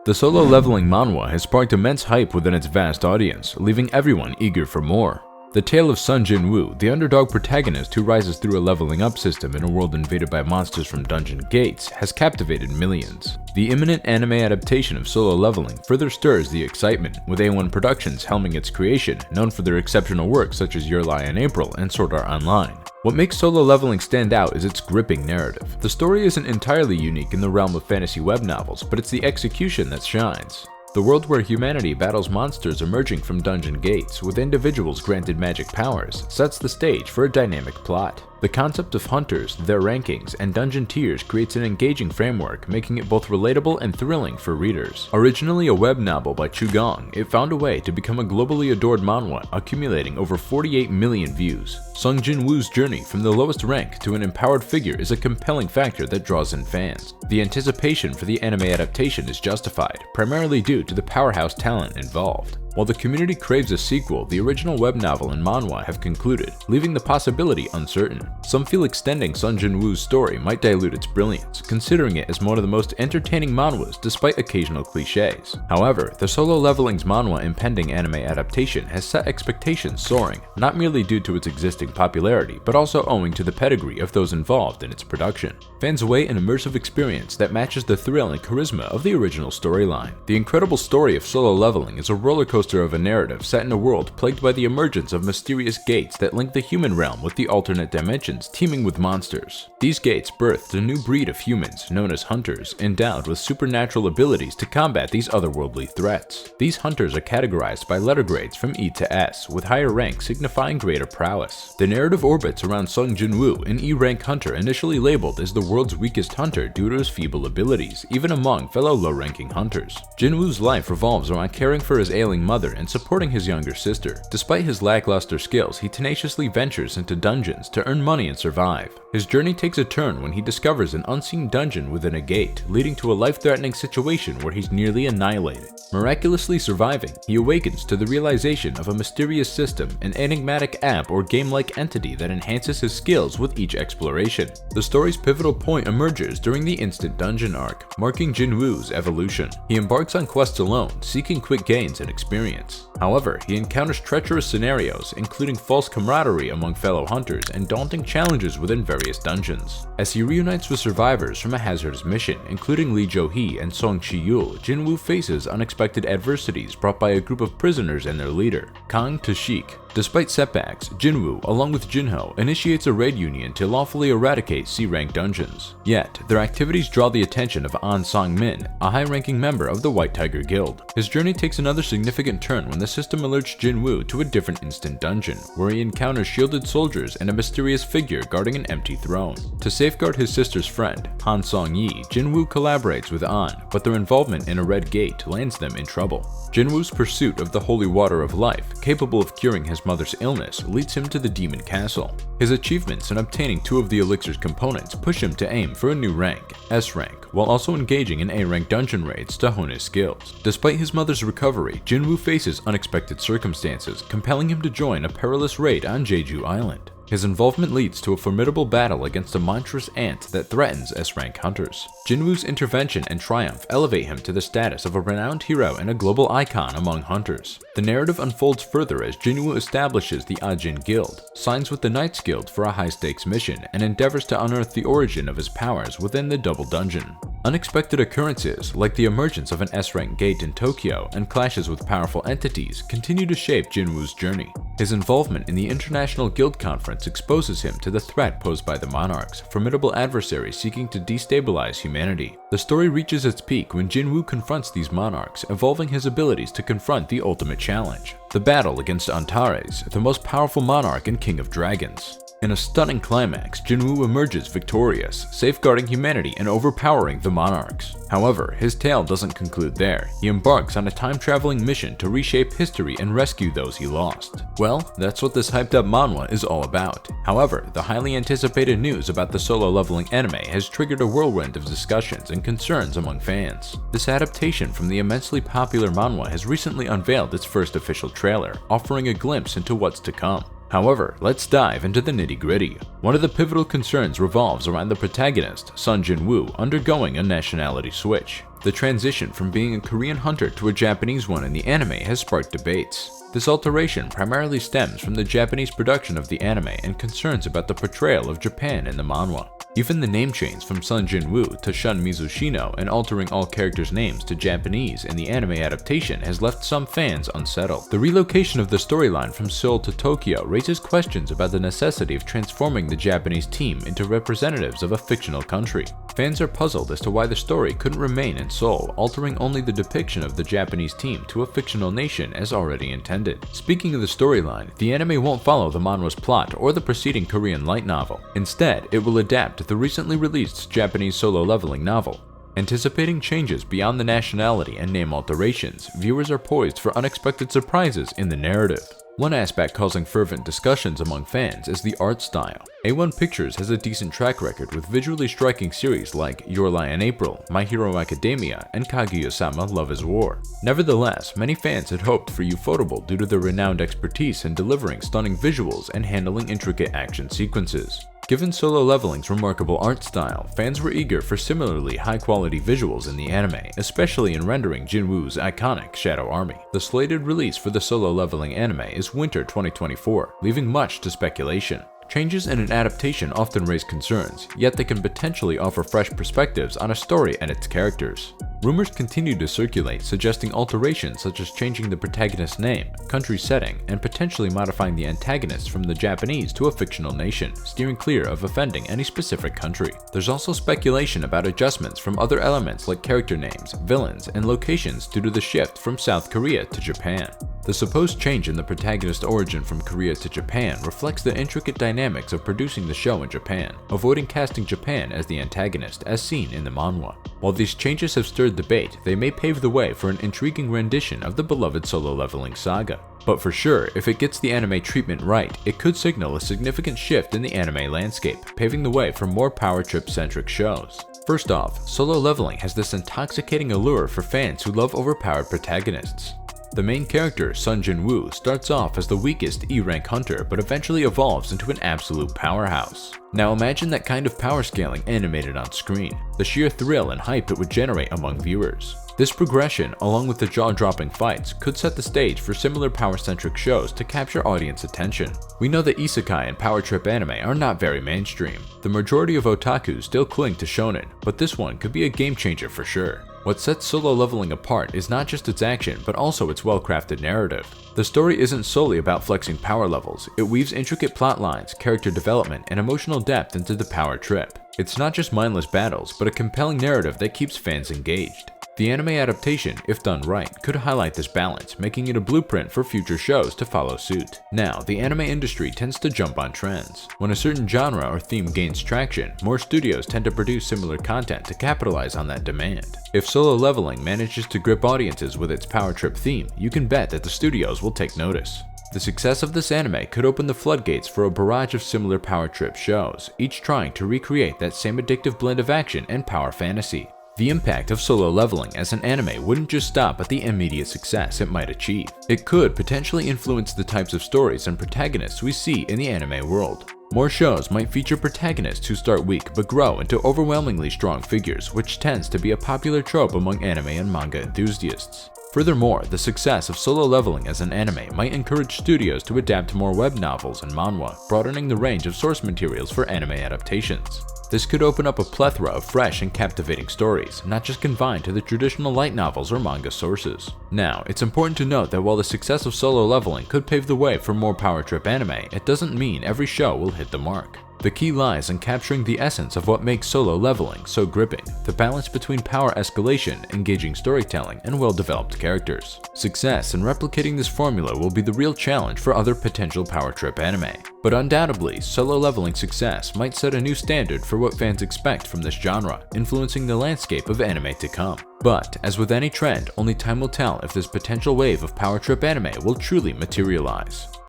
The Solo Leveling Manhwa has sparked immense hype within its vast audience, leaving everyone eager for more. The tale of Sung Jin-woo, the underdog protagonist who rises through a leveling up system in a world invaded by monsters from dungeon gates, has captivated millions. The imminent anime adaptation of Solo Leveling further stirs the excitement, with A1 Productions helming its creation, known for their exceptional work such as Your Lie in April and Sword Art Online. What makes Solo Leveling stand out is its gripping narrative. The story isn't entirely unique in the realm of fantasy web novels, but it's the execution that shines. The world where humanity battles monsters emerging from dungeon gates, with individuals granted magic powers, sets the stage for a dynamic plot. The concept of hunters, their rankings, and dungeon tiers creates an engaging framework, making it both relatable and thrilling for readers. Originally a web novel by Chu Gong, it found a way to become a globally adored manhwa, accumulating over 48 million views. Sung Jin-woo's journey from the lowest rank to an empowered figure is a compelling factor that draws in fans. The anticipation for the anime adaptation is justified, primarily due to the powerhouse talent involved. While the community craves a sequel, the original web novel and manhwa have concluded, leaving the possibility uncertain. Some feel extending Sung Jin-woo's story might dilute its brilliance, considering it as one of the most entertaining manhwas despite occasional cliches. However, the Solo Leveling's manhwa impending anime adaptation has set expectations soaring, not merely due to its existing popularity, but also owing to the pedigree of those involved in its production. Fans await an immersive experience that matches the thrill and charisma of the original storyline. The incredible story of Solo Leveling is a rollercoaster of a narrative set in a world plagued by the emergence of mysterious gates that link the human realm with the alternate dimensions teeming with monsters. These gates birthed a new breed of humans, known as hunters, endowed with supernatural abilities to combat these otherworldly threats. These hunters are categorized by letter grades from E to S, with higher ranks signifying greater prowess. The narrative orbits around Sung Jin-woo, an E-rank hunter initially labeled as the world's weakest hunter due to his feeble abilities, even among fellow low-ranking hunters. Jin-woo's life revolves around caring for his ailing mother and supporting his younger sister. Despite his lackluster skills, he tenaciously ventures into dungeons to earn money and survive. His journey takes a turn when he discovers an unseen dungeon within a gate, leading to a life-threatening situation where he's nearly annihilated. Miraculously surviving, he awakens to the realization of a mysterious system, an enigmatic app or game-like entity that enhances his skills with each exploration. The story's pivotal point emerges during the instant dungeon arc, marking Jin-woo's evolution. He embarks on quests alone, seeking quick gains and experience. However, he encounters treacherous scenarios, including false camaraderie among fellow hunters and daunting challenges within various dungeons. As he reunites with survivors from a hazardous mission, including Lee Jo-hee and Song Chi-yul, Jin-woo faces unexpected adversities brought by a group of prisoners and their leader, Kang Tae-shik. Despite setbacks, Jin-woo, along with Jin-ho, initiates a raid union to lawfully eradicate C-rank dungeons. Yet, their activities draw the attention of An Sang-min, a high-ranking member of the White Tiger Guild. His journey takes another significant turn when the system alerts Jin-woo to a different instant dungeon, where he encounters shielded soldiers and a mysterious figure guarding an empty throne. To safeguard his sister's friend, Han Song-yi, Jin-woo collaborates with An, but their involvement in a red gate lands them in trouble. Jin-woo's pursuit of the holy water of life, capable of curing his mother's illness, leads him to the Demon Castle. His achievements in obtaining 2 of the elixir's components push him to aim for a new rank, S rank, while also engaging in A-rank dungeon raids to hone his skills. Despite his mother's recovery, Jin-woo faces unexpected circumstances, compelling him to join a perilous raid on Jeju Island. His involvement leads to a formidable battle against a monstrous ant that threatens S-rank hunters. Jin-woo's intervention and triumph elevate him to the status of a renowned hero and a global icon among hunters. The narrative unfolds further as Jin-woo establishes the Ajin Guild, signs with the Knights Guild for a high-stakes mission, and endeavors to unearth the origin of his powers within the Double Dungeon. Unexpected occurrences, like the emergence of an S-rank gate in Tokyo and clashes with powerful entities, continue to shape Jin-woo's journey. His involvement in the International Guild Conference exposes him to the threat posed by the Monarchs, formidable adversaries seeking to destabilize humanity. The story reaches its peak when Jin-woo confronts these Monarchs, evolving his abilities to confront the ultimate challenge: the battle against Antares, the most powerful monarch and king of dragons. In a stunning climax, Jin-woo emerges victorious, safeguarding humanity and overpowering the Monarchs. However, his tale doesn't conclude there. He embarks on a time-traveling mission to reshape history and rescue those he lost. Well, that's what this hyped-up manhwa is all about. However, the highly anticipated news about the Solo Leveling anime has triggered a whirlwind of discussions and concerns among fans. This adaptation from the immensely popular manhwa has recently unveiled its first official trailer, offering a glimpse into what's to come. However, let's dive into the nitty-gritty. One of the pivotal concerns revolves around the protagonist, Sung Jin-woo, undergoing a nationality switch. The transition from being a Korean hunter to a Japanese one in the anime has sparked debates. This alteration primarily stems from the Japanese production of the anime and concerns about the portrayal of Japan in the manhwa. Even the name change from Sung Jin-woo to Shun Mizushino and altering all characters' names to Japanese in the anime adaptation has left some fans unsettled. The relocation of the storyline from Seoul to Tokyo raises questions about the necessity of transforming the Japanese team into representatives of a fictional country. Fans are puzzled as to why the story couldn't remain in Seoul, altering only the depiction of the Japanese team to a fictional nation as already intended. Speaking of the storyline, the anime won't follow the manhwa's plot or the preceding Korean light novel. Instead, it will adapt the recently released Japanese Solo Leveling novel. Anticipating changes beyond the nationality and name alterations, viewers are poised for unexpected surprises in the narrative. One aspect causing fervent discussions among fans is the art style. A1 Pictures has a decent track record with visually striking series like Your Lie in April, My Hero Academia, and Kaguya-sama Love is War. Nevertheless, many fans had hoped for Ufotable due to their renowned expertise in delivering stunning visuals and handling intricate action sequences. Given Solo Leveling's remarkable art style, fans were eager for similarly high-quality visuals in the anime, especially in rendering Jin-woo's iconic Shadow Army. The slated release for the Solo Leveling anime is winter 2024, leaving much to speculation. Changes in an adaptation often raise concerns, yet they can potentially offer fresh perspectives on a story and its characters. Rumors continue to circulate suggesting alterations such as changing the protagonist's name, country setting, and potentially modifying the antagonist from the Japanese to a fictional nation, steering clear of offending any specific country. There's also speculation about adjustments from other elements like character names, villains, and locations due to the shift from South Korea to Japan. The supposed change in the protagonist's origin from Korea to Japan reflects the intricate dynamics of producing the show in Japan, avoiding casting Japan as the antagonist as seen in the manhwa. While these changes have stirred debate, they may pave the way for an intriguing rendition of the beloved Solo Leveling saga. But for sure, if it gets the anime treatment right, it could signal a significant shift in the anime landscape, paving the way for more power trip-centric shows. First off, Solo Leveling has this intoxicating allure for fans who love overpowered protagonists. The main character, Sung Jin-woo, starts off as the weakest E-rank hunter but eventually evolves into an absolute powerhouse. Now imagine that kind of power scaling animated on screen, the sheer thrill and hype it would generate among viewers. This progression, along with the jaw-dropping fights, could set the stage for similar power-centric shows to capture audience attention. We know that isekai and power trip anime are not very mainstream. The majority of otaku still cling to shonen, but this one could be a game changer for sure. What sets Solo Leveling apart is not just its action, but also its well-crafted narrative. The story isn't solely about flexing power levels, it weaves intricate plot lines, character development, and emotional depth into the power trip. It's not just mindless battles, but a compelling narrative that keeps fans engaged. The anime adaptation, if done right, could highlight this balance, making it a blueprint for future shows to follow suit. Now, the anime industry tends to jump on trends. When a certain genre or theme gains traction, more studios tend to produce similar content to capitalize on that demand. If Solo Leveling manages to grip audiences with its power trip theme, you can bet that the studios will take notice. The success of this anime could open the floodgates for a barrage of similar power trip shows, each trying to recreate that same addictive blend of action and power fantasy. The impact of Solo Leveling as an anime wouldn't just stop at the immediate success it might achieve. It could potentially influence the types of stories and protagonists we see in the anime world. More shows might feature protagonists who start weak but grow into overwhelmingly strong figures, which tends to be a popular trope among anime and manga enthusiasts. Furthermore, the success of Solo Leveling as an anime might encourage studios to adapt more web novels and manhwa, broadening the range of source materials for anime adaptations. This could open up a plethora of fresh and captivating stories, not just confined to the traditional light novels or manga sources. Now, it's important to note that while the success of Solo Leveling could pave the way for more power trip anime, it doesn't mean every show will hit the mark. The key lies in capturing the essence of what makes Solo Leveling so gripping, the balance between power escalation, engaging storytelling, and well-developed characters. Success in replicating this formula will be the real challenge for other potential power trip anime. But undoubtedly, Solo Leveling's success might set a new standard for what fans expect from this genre, influencing the landscape of anime to come. But, as with any trend, only time will tell if this potential wave of power trip anime will truly materialize.